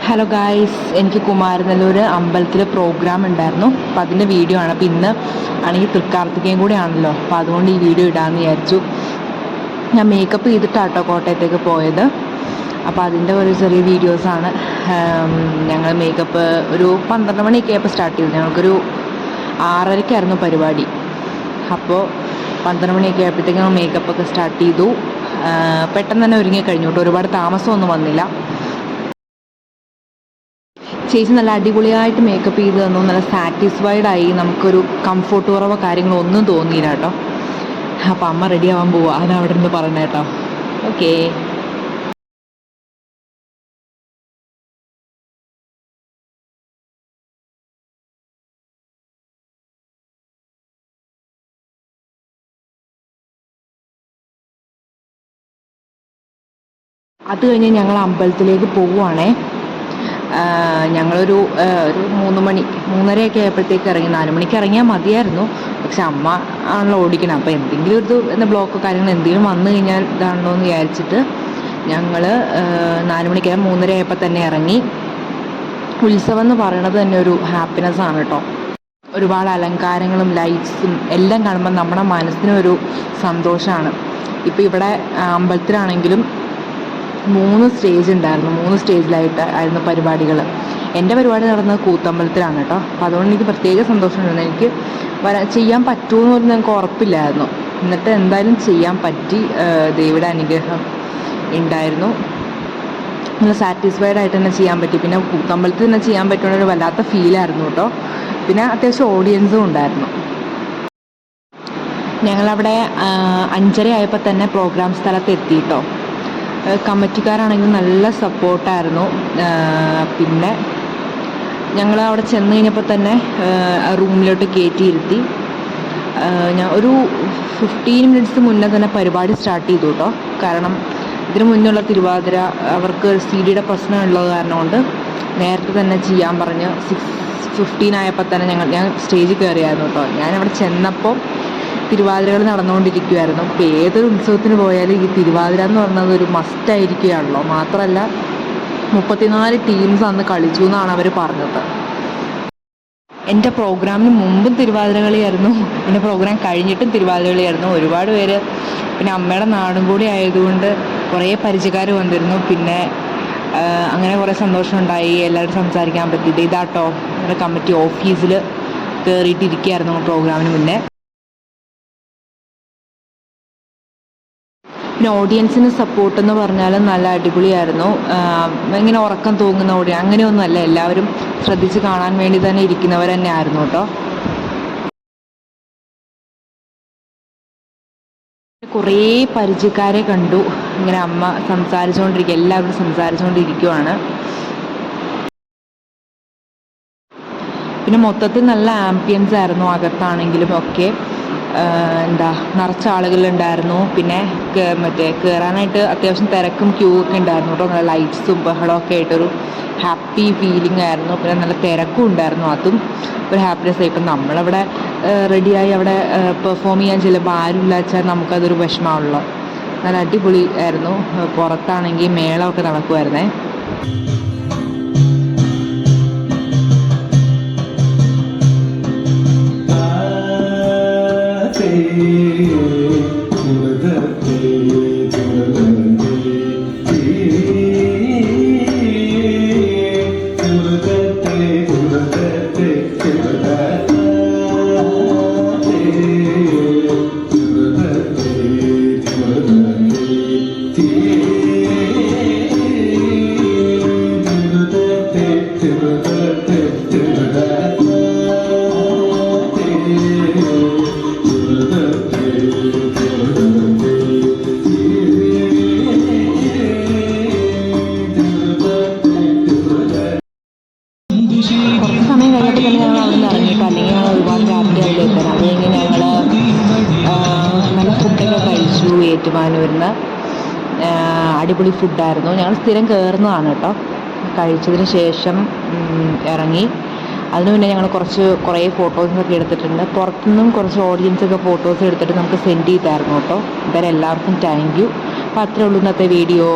Hello guys, എനിക്ക് കുമാരനെല്ലൂർ അമ്പലത്തിൽ programme ഉണ്ടായിരുന്നു. അപ്പോൾ അതിൻ്റെ വീഡിയോ ആണ്. അപ്പോൾ ഇന്ന് ആണെങ്കിൽ തൃക്കാർത്തികയും കൂടെ ആണല്ലോ, അപ്പോൾ അതുകൊണ്ട് ഈ വീഡിയോ ഇടാമെന്ന് വിചാരിച്ചു. ഞാൻ മേക്കപ്പ് ചെയ്തിട്ടാട്ടോ കോട്ടയത്തേക്ക് പോയത്. അപ്പോൾ അതിൻ്റെ ഒരു ചെറിയ വീഡിയോസാണ്. ഞങ്ങൾ മേക്കപ്പ് ഒരു 12 മണിയൊക്കെ ആയപ്പോൾ സ്റ്റാർട്ട് ചെയ്തു. ഞങ്ങൾക്കൊരു 6:30-ക്കായിരുന്നു പരിപാടി. അപ്പോൾ 12 മണിയൊക്കെ ആയപ്പോഴത്തേക്കും മേക്കപ്പൊക്കെ സ്റ്റാർട്ട് ചെയ്തു. പെട്ടെന്ന് തന്നെ ഒരുങ്ങി കഴിഞ്ഞു കേട്ടോ, ഒരുപാട് താമസമൊന്നും വന്നില്ല. ചേച്ചി നല്ല അടിപൊളിയായിട്ട് മേക്കപ്പ് ചെയ്ത് തന്നു. നല്ല സാറ്റിസ്ഫൈഡായി. നമുക്കൊരു കംഫോർട്ട് കുറവോ കാര്യങ്ങളോ ഒന്നും തോന്നിയില്ല കേട്ടോ. അപ്പോൾ അമ്മ റെഡി ആവാൻ പോവുക, അതിന് അവിടെ നിന്ന് പറഞ്ഞ കേട്ടോ. ഓക്കേ. അത് കഴിഞ്ഞ് ഞങ്ങൾ അമ്പലത്തിലേക്ക് പോവുകയാണേ. ഞങ്ങളൊരു 3 മണി 3:30 ആയപ്പോഴത്തേക്ക് ഇറങ്ങി. 4 മണിക്ക് ഇറങ്ങിയാൽ മതിയായിരുന്നു, പക്ഷെ അമ്മ ആണല്ലോ ഓടിക്കണം. അപ്പോൾ എന്തെങ്കിലും ഒരു എന്താ ബ്ലോക്കോ കാര്യങ്ങൾ എന്തെങ്കിലും വന്നു കഴിഞ്ഞാൽ ഇതാണല്ലോ എന്ന് വിചാരിച്ചിട്ട് ഞങ്ങൾ 4 മണിക്ക് 3:30 ആയപ്പോൾ തന്നെ ഇറങ്ങി. ഉത്സവം എന്ന് പറയുന്നത് തന്നെ ഒരു ഹാപ്പിനെസ് ആണ് കേട്ടോ. ഒരുപാട് അലങ്കാരങ്ങളും ലൈറ്റ്സും എല്ലാം കാണുമ്പോൾ നമ്മുടെ മനസ്സിനൊരു സന്തോഷമാണ്. ഇപ്പോൾ ഇവിടെ അമ്പലത്തിലാണെങ്കിലും 3 സ്റ്റേജ് ഉണ്ടായിരുന്നു. 3 സ്റ്റേജിലായിട്ട് ആയിരുന്നു പരിപാടികൾ. എൻ്റെ പരിപാടി നടന്നത് കൂത്തമ്പലത്തിലാണ് കേട്ടോ. അപ്പോൾ അതുകൊണ്ട് എനിക്ക് പ്രത്യേക സന്തോഷമുണ്ടായിരുന്നു. എനിക്ക് ചെയ്യാൻ പറ്റുമോ എന്ന് ഞങ്ങൾക്ക് ഉറപ്പില്ലായിരുന്നു. എന്നിട്ട് എന്തായാലും ചെയ്യാൻ പറ്റി. ദേവിയുടെ അനുഗ്രഹം ഉണ്ടായിരുന്നു. നല്ല സാറ്റിസ്ഫൈഡ് ആയിട്ട് തന്നെ ചെയ്യാൻ പറ്റി. പിന്നെ കൂത്തമ്പലത്തിൽ തന്നെ ചെയ്യാൻ പറ്റുന്ന ഒരു വല്ലാത്ത ഫീലായിരുന്നു കേട്ടോ. പിന്നെ അത്യാവശ്യം ഓഡിയൻസും ഉണ്ടായിരുന്നു. ഞങ്ങളവിടെ 5:30 ആയപ്പോൾ തന്നെ പ്രോഗ്രാം സ്ഥലത്ത് എത്തി കേട്ടോ. കമ്മിറ്റിക്കാരാണെങ്കിൽ നല്ല സപ്പോർട്ടായിരുന്നു. പിന്നെ ഞങ്ങൾ അവിടെ ചെന്ന് കഴിഞ്ഞപ്പോൾ തന്നെ റൂമിലോട്ട് കയറ്റിയിരുത്തി. ഞാൻ ഒരു 15 മിനിറ്റ്സ് മുന്നേ തന്നെ പരിപാടി സ്റ്റാർട്ട് ചെയ്തു കേട്ടോ. കാരണം ഇതിന് മുന്നുള്ള തിരുവാതിര അവർക്ക് CD-യുടെ പ്രശ്നം ഉള്ളത് കാരണം കൊണ്ട് നേരത്തെ തന്നെ ചെയ്യാൻ പറഞ്ഞ് 6:15 ആയപ്പോൾ തന്നെ ഞാൻ സ്റ്റേജിൽ കയറിയായിരുന്നു കേട്ടോ. ഞാനവിടെ ചെന്നപ്പോൾ തിരുവാതിരകൾ നടന്നുകൊണ്ടിരിക്കുമായിരുന്നു. അപ്പോൾ ഏതൊരു ഉത്സവത്തിന് പോയാലും ഈ തിരുവാതിര എന്ന് പറയുന്നത് ഒരു മസ്റ്റായിരിക്കുകയാണല്ലോ. മാത്രമല്ല 34 ടീംസ് അന്ന് കളിച്ചു എന്നാണ് അവർ പറഞ്ഞത്. എൻ്റെ പ്രോഗ്രാമിന് മുമ്പും തിരുവാതിര കളിയായിരുന്നു, എൻ്റെ പ്രോഗ്രാം കഴിഞ്ഞിട്ടും തിരുവാതിര കളിയായിരുന്നു. ഒരുപാട് പേര്, പിന്നെ അമ്മയുടെ നാടും കൂടി ആയതുകൊണ്ട് കുറേ പരിചയക്കാർ വന്നിരുന്നു. പിന്നെ അങ്ങനെ കുറേ സന്തോഷമുണ്ടായി. എല്ലാവരും സംസാരിക്കാൻ പറ്റിയിട്ട്. ഇതാട്ടോ നമ്മുടെ കമ്മിറ്റി ഓഫീസിൽ കയറിയിട്ടിരിക്കുകയായിരുന്നു പ്രോഗ്രാമിന് മുന്നേ. പിന്നെ ഓഡിയൻസിന് സപ്പോർട്ട് എന്ന് പറഞ്ഞാൽ നല്ല അടിപൊളിയായിരുന്നു. ഇങ്ങനെ ഉറക്കം തൂങ്ങുന്ന ഓഡിയൻസ് അങ്ങനെയൊന്നുമല്ല, എല്ലാവരും ശ്രദ്ധിച്ച് കാണാൻ വേണ്ടി തന്നെ ഇരിക്കുന്നവർ തന്നെ ആയിരുന്നു കേട്ടോ. കുറേ പരിചയക്കാരെ കണ്ടു. ഇങ്ങനെ അമ്മ സംസാരിച്ചുകൊണ്ടിരിക്കുക, എല്ലാവരും സംസാരിച്ചുകൊണ്ടിരിക്കുവാണ്. പിന്നെ മൊത്തത്തിൽ നല്ല ആംബിയൻസ് ആയിരുന്നു അകത്താണെങ്കിലും ഒക്കെ. നിറച്ച ആളുകളുണ്ടായിരുന്നു. പിന്നെ കയറാനായിട്ട് അത്യാവശ്യം തിരക്കും ക്യൂ ഒക്കെ ഉണ്ടായിരുന്നു കേട്ടോ. നല്ല ലൈറ്റ്സും ബഹളമൊക്കെ ആയിട്ടൊരു ഹാപ്പി ഫീലിംഗ് ആയിരുന്നു. പിന്നെ നല്ല തിരക്കും ഉണ്ടായിരുന്നു, അതും ഒരു ഹാപ്പിനെസ് ആയി. ഇപ്പം നമ്മളവിടെ റെഡിയായി അവിടെ പെർഫോം ചെയ്യാൻ ചിലപ്പോൾ ആരുമില്ല വെച്ചാൽ നമുക്കതൊരു വിഷമമാണല്ലോ. നല്ല അടിപൊളി ആയിരുന്നു. പുറത്താണെങ്കിൽ മേളമൊക്കെ നടക്കുമായിരുന്നേ. കുറച്ച് സമയം കഴിഞ്ഞപ്പോൾ തന്നെ ഞങ്ങൾ അവിടെ നിന്ന് ഇറങ്ങിയിട്ട്, അല്ലെങ്കിൽ ഞങ്ങൾ ഒരുപാട് രാത്രി അവിടെ എത്താൻ. അത് കഴിഞ്ഞ് ഞങ്ങൾ നല്ല ഫുഡൊക്കെ കഴിച്ചു. ഏറ്റുമാനൂരിന്ന് അടിപൊളി ഫുഡായിരുന്നു. ഞങ്ങൾ സ്ഥിരം കയറുന്നതാണ് കേട്ടോ. കഴിച്ചതിന് ശേഷം ഇറങ്ങി. അതിന് മുന്നേ ഞങ്ങൾ കുറേ ഫോട്ടോസൊക്കെ എടുത്തിട്ടുണ്ട്. പുറത്തുനിന്നും കുറച്ച് ഓഡിയൻസൊക്കെ ഫോട്ടോസ് എടുത്തിട്ട് നമുക്ക് സെൻഡ് ചെയ്തായിരുന്നു കേട്ടോ. എന്തായാലും എല്ലാവർക്കും താങ്ക് യു. അപ്പോൾ അത്രേ ഉള്ളൂ ഇന്നത്തെ വീഡിയോ.